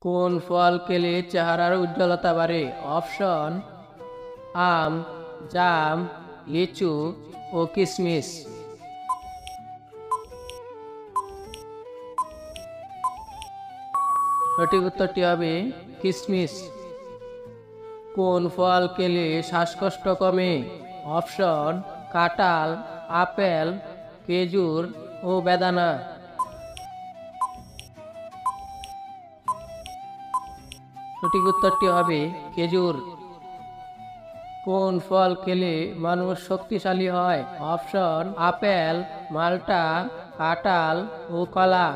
কোন ফল খেলে চেহারার উজ্জ্বলতা বাড়ে? অপশন: আম, জাম, লিচু ও কিশমিশ। সঠিক উত্তরটি হবে কিশমিশ। কোন ফল খেলে শ্বাসকষ্ট কমে? অপশন: কাঁঠাল, আপেল, খেজুর ও বেদানা। সঠিক উত্তরটি হবে খেজুর। কোন ফল খেলে মানুষ শক্তিশালী হয়? অপশন: আপেল, মাল্টা, কাঁঠাল ও কলা।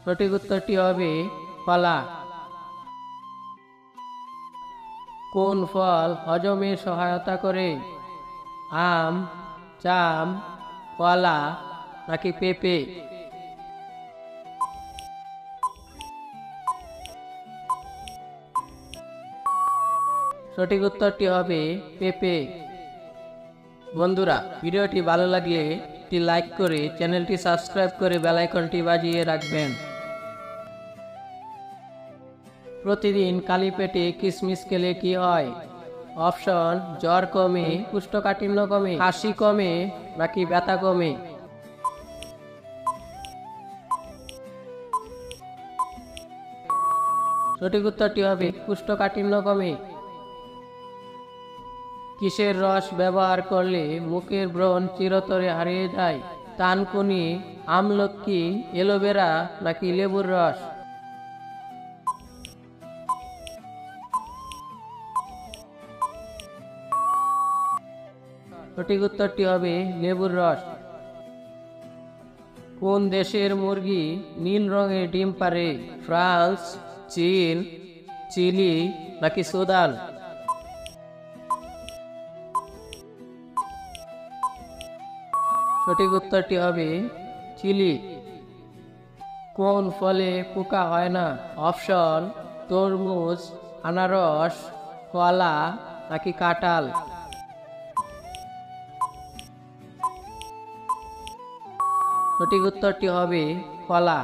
সঠিক উত্তরটি হবে কলা। কোন ফল হজমে সহায়তা করে? আম, জাম, কলা নাকি পেঁপে? সঠিক উত্তরটি হবে পেঁপে। বন্ধুরা, ভিডিওটি ভালো লাগলে একটি লাইক করে চ্যানেলটি সাবস্ক্রাইব করে বেল আইকনটি বাজিয়ে রাখবেন। প্রতিদিন খালি পেটে কিশমিশ খেলে কি হয়? অপশন: জ্বর কমে, কোষ্ঠকাঠিন্য কমে, কাশি কমে নাকি ব্যথা কমে? সঠিক উত্তরটি হবে কোষ্ঠকাঠিন্য কমে। কিসের রস ব্যবহার করলে মুখের ব্রণ চিরতরে হারিয়ে যায়? থানকুনি, আমলকি, অ্যালোভেরা নাকি লেবুর রস? সঠিক উত্তরটি হবে লেবুর রস। কোন দেশের মুরগি নীল রঙের ডিম পাড়ে? ফ্রান্স, চীন, চিলি নাকি সুদান? সঠিক উত্তরটি হবে চিলি। কোন ফলে পোকা হয় না? অপশন: তরমুজ, আনারস, কলা নাকি কাঁঠাল? সঠিক উত্তরটি হবে কলা।